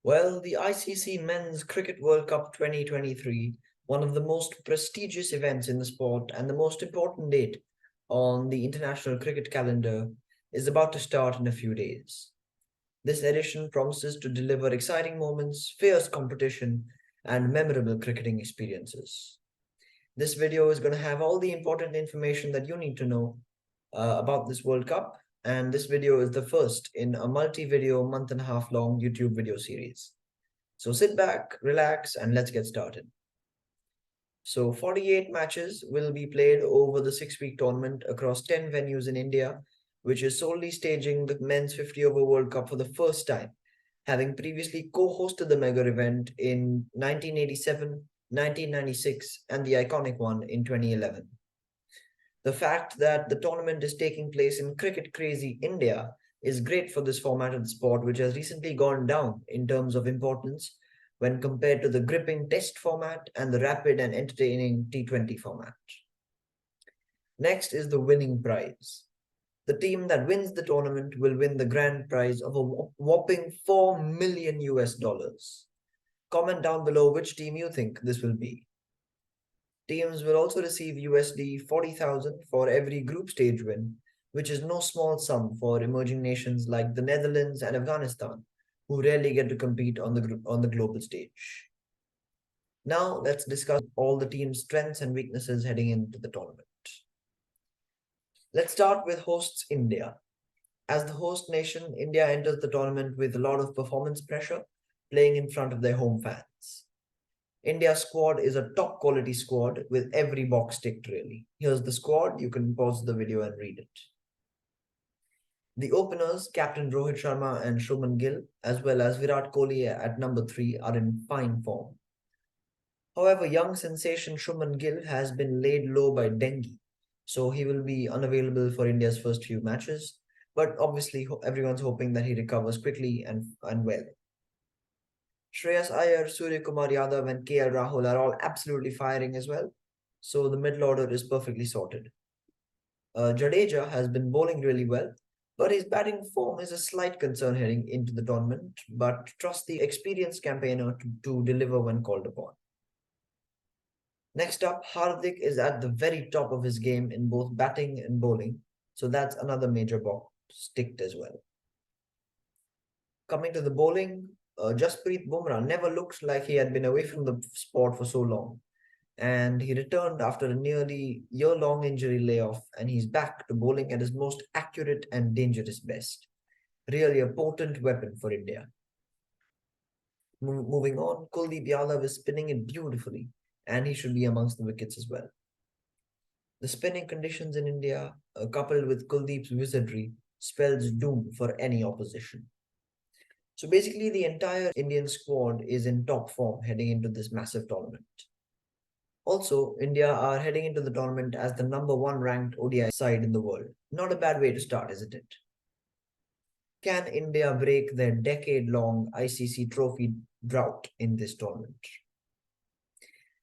Well, the ICC Men's Cricket World Cup 2023, one of the most prestigious events in the sport and the most important date on the international cricket calendar, is about to start in a few days. This edition promises to deliver exciting moments, fierce competition, and memorable cricketing experiences. This video is going to have all the important information that you need to know about this World Cup, and this video is the first in a multi-video, month and a half long YouTube video series. So sit back, relax, and let's get started. So 48 matches will be played over the 6-week tournament across 10 venues in India, which is solely staging the men's 50 over World Cup for the first time, having previously co-hosted the mega event in 1987, 1996, and the iconic one in 2011. The fact that the tournament is taking place in cricket crazy India is great for this format of the sport, which has recently gone down in terms of importance when compared to the gripping test format and the rapid and entertaining T20 format. Next is the winning prize. The team that wins the tournament will win the grand prize of a whopping 4 million US dollars. Comment down below which team you think this will be. Teams will also receive USD 40,000 for every group stage win, which is no small sum for emerging nations like the Netherlands and Afghanistan, who rarely get to compete on the global stage. Now let's discuss all the team's strengths and weaknesses heading into the tournament. Let's start with hosts India. As the host nation, India enters the tournament with a lot of performance pressure, playing in front of their home fans. India's squad is a top quality squad with every box ticked really. Here's the squad, you can pause the video and read it. The openers, Captain Rohit Sharma and Shubman Gill, as well as Virat Kohli at number 3, are in fine form. However, young sensation Shubman Gill has been laid low by dengue, so he will be unavailable for India's first few matches. But obviously, everyone's hoping that he recovers quickly and well. Shreyas Iyer, Surya Kumar Yadav, and KL Rahul are all absolutely firing as well, so the middle order is perfectly sorted. Jadeja has been bowling really well, but his batting form is a slight concern heading into the tournament, but trust the experienced campaigner to deliver when called upon. Next up, Hardik is at the very top of his game in both batting and bowling, so that's another major box ticked as well. Coming to the bowling, Jasprit Bumrah never looked like he had been away from the sport for so long, and he returned after a nearly year-long injury layoff, and he's back to bowling at his most accurate and dangerous best. Really a potent weapon for India. Moving on, Kuldeep Yadav is spinning it beautifully, and he should be amongst the wickets as well. The spinning conditions in India, coupled with Kuldeep's wizardry, spells doom for any opposition. So basically, the entire Indian squad is in top form heading into this massive tournament. Also, India are heading into the tournament as the number 1 ranked ODI side in the world. Not a bad way to start, isn't it? Can India break their decade-long ICC trophy drought in this tournament?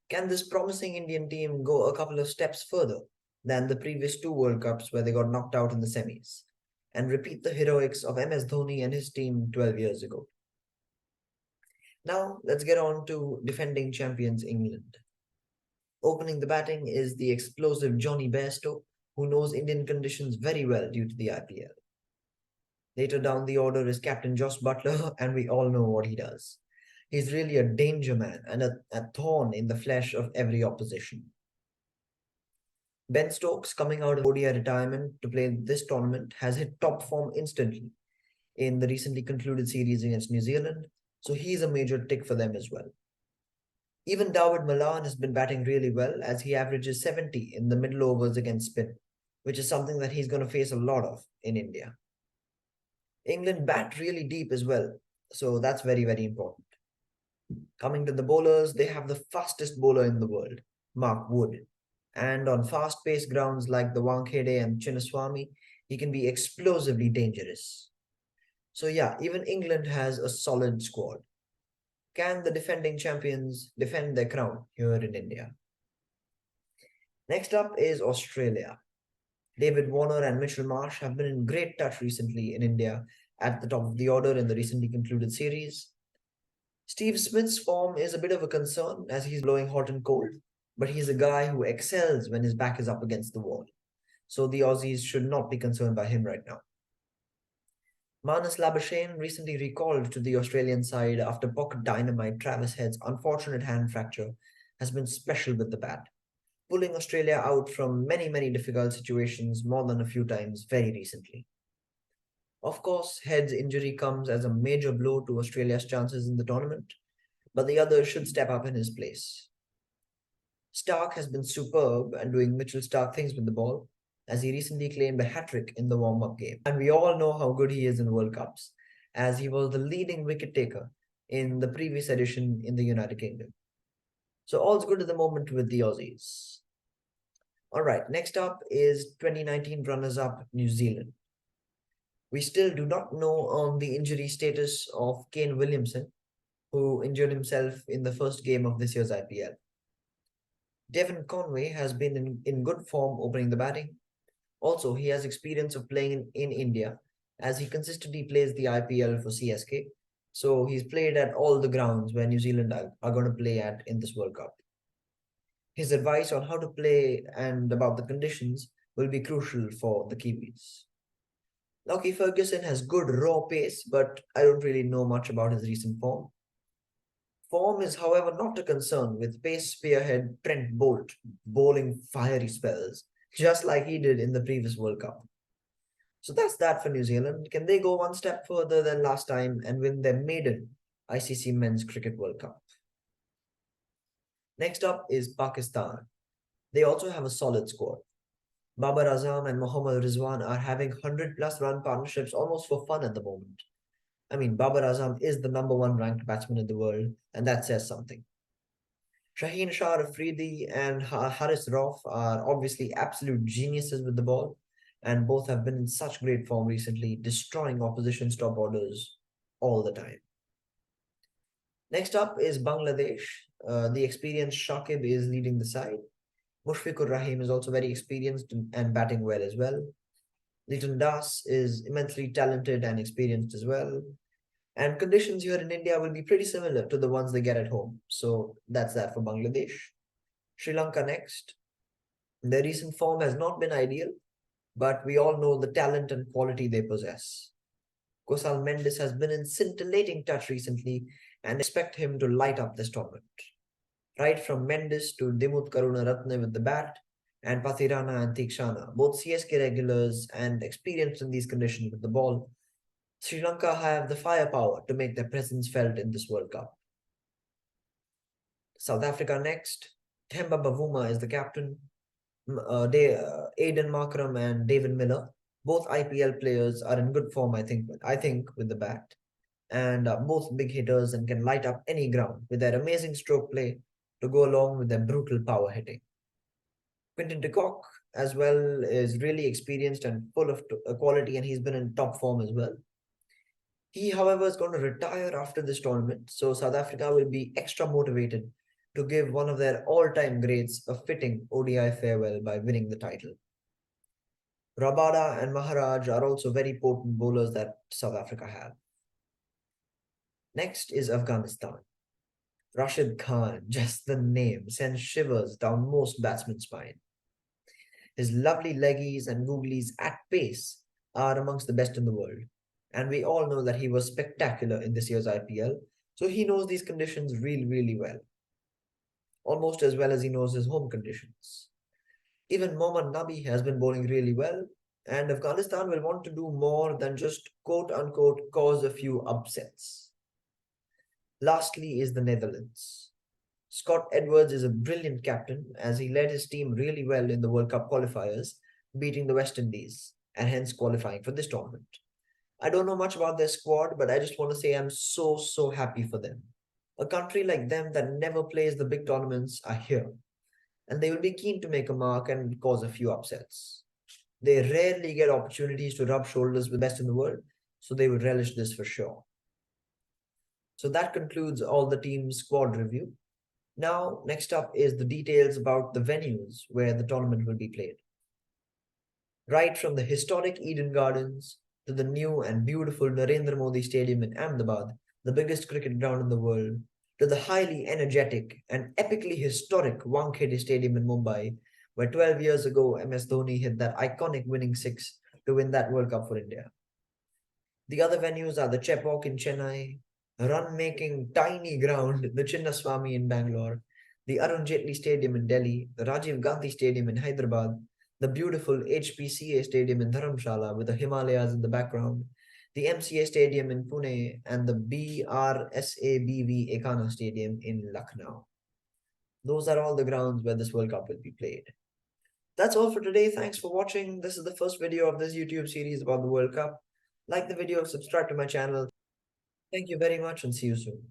Can this promising Indian team go a couple of steps further than the previous 2 World Cups where they got knocked out in the semis and repeat the heroics of MS Dhoni and his team 12 years ago? Now, let's get on to defending champions England. Opening the batting is the explosive Johnny Bairstow, who knows Indian conditions very well due to the IPL. Later down the order is Captain Josh Buttler, and we all know what he does. He's really a danger man and a thorn in the flesh of every opposition. Ben Stokes, coming out of ODI retirement to play this tournament, has hit top form instantly in the recently concluded series against New Zealand, so he's a major tick for them as well. Even Dawood Malan has been batting really well as he averages 70 in the middle overs against spin, which is something that he's going to face a lot of in India. England bat really deep as well, so that's very, very important. Coming to the bowlers, they have the fastest bowler in the world, Mark Wood. And on fast-paced grounds like the Wankhede and Chinnaswamy, he can be explosively dangerous. So yeah, even England has a solid squad. Can the defending champions defend their crown here in India? Next up is Australia. David Warner and Mitchell Marsh have been in great touch recently in India at the top of the order in the recently concluded series. Steve Smith's form is a bit of a concern as he's blowing hot and cold, but he's a guy who excels when his back is up against the wall. So the Aussies should not be concerned by him right now. Marnus Labuschagne recently recalled to the Australian side after pocket dynamite Travis Head's unfortunate hand fracture has been special with the bat, pulling Australia out from many difficult situations more than a few times very recently. Of course, Head's injury comes as a major blow to Australia's chances in the tournament, but the others should step up in his place. Stark has been superb and doing Mitchell Stark things with the ball, as he recently claimed a hat-trick in the warm-up game. And we all know how good he is in World Cups, as he was the leading wicket taker in the previous edition in the United Kingdom. So all's good at the moment with the Aussies. All right, next up is 2019 runners-up New Zealand. We still do not know on the injury status of Kane Williamson, who injured himself in the first game of this year's IPL. Devon Conway has been in good form opening the batting. Also, he has experience of playing in India as he consistently plays the IPL for CSK. So he's played at all the grounds where New Zealand are going to play at in this World Cup. His advice on how to play and about the conditions will be crucial for the Kiwis. Lockie Ferguson has good raw pace, but I don't really know much about his recent form. Form is, however, not a concern with pace spearhead Trent Bolt bowling fiery spells, just like he did in the previous World Cup. So that's that for New Zealand. Can they go one step further than last time and win their maiden ICC Men's Cricket World Cup? Next up is Pakistan. They also have a solid squad. Babar Azam and Mohammad Rizwan are having 100+ run partnerships almost for fun at the moment. I mean, Babar Azam is the #1 ranked batsman in the world, and that says something. Shaheen Shah Afridi and Haris Rauf are obviously absolute geniuses with the ball, and both have been in such great form recently, destroying opposition's top orders all the time. Next up is Bangladesh. The experienced Shakib is leading the side. Mushfiqur Rahim is also very experienced and batting well as well. Liton Das is immensely talented and experienced as well. And conditions here in India will be pretty similar to the ones they get at home. So that's that for Bangladesh. Sri Lanka next. Their recent form has not been ideal, but we all know the talent and quality they possess. Kusal Mendes has been in scintillating touch recently and expect him to light up this tournament. Right from Mendes to Dimut Karunaratne with the bat, and Pathirana and Theekshana, both CSK regulars and experienced in these conditions with the ball, Sri Lanka have the firepower to make their presence felt in this World Cup. South Africa next. Themba Bavuma is the captain. Aiden Markram and David Miller, both IPL players, are in good form, I think, with the bat. And both big hitters and can light up any ground with their amazing stroke play to go along with their brutal power hitting. Quinton de Kock, as well, is really experienced and full of quality, and he's been in top form as well. He, however, is going to retire after this tournament, so South Africa will be extra motivated to give one of their all-time greats a fitting ODI farewell by winning the title. Rabada and Maharaj are also very potent bowlers that South Africa have. Next is Afghanistan. Rashid Khan, just the name, sends shivers down most batsmen's spine. His lovely leggies and googlies at pace are amongst the best in the world. And we all know that he was spectacular in this year's IPL, so he knows these conditions really well. Almost as well as he knows his home conditions. Even Mohammad Nabi has been bowling really well, and Afghanistan will want to do more than just quote-unquote cause a few upsets. Lastly is the Netherlands. Scott Edwards is a brilliant captain as he led his team really well in the World Cup qualifiers, beating the West Indies, and hence qualifying for this tournament. I don't know much about their squad, but I just want to say I'm so happy for them. A country like them that never plays the big tournaments are here, and they will be keen to make a mark and cause a few upsets. They rarely get opportunities to rub shoulders with the best in the world, so they will relish this for sure. So that concludes all the team's squad review. Now, next up is the details about the venues where the tournament will be played. Right from the historic Eden Gardens to the new and beautiful Narendra Modi Stadium in Ahmedabad, the biggest cricket ground in the world, to the highly energetic and epically historic Wankhede Stadium in Mumbai, where 12 years ago MS Dhoni hit that iconic winning six to win that World Cup for India. The other venues are the Chepauk in Chennai, run-making tiny ground, the Chinnaswamy in Bangalore, the Arun Jaitley Stadium in Delhi, the Rajiv Gandhi Stadium in Hyderabad, the beautiful HPCA Stadium in Dharamshala with the Himalayas in the background, the MCA Stadium in Pune, and the BRSABV Ekana Stadium in Lucknow. Those are all the grounds where this World Cup will be played. That's all for today. Thanks for watching. This is the first video of this YouTube series about the World Cup. Like the video, subscribe to my channel. Thank you very much and see you soon.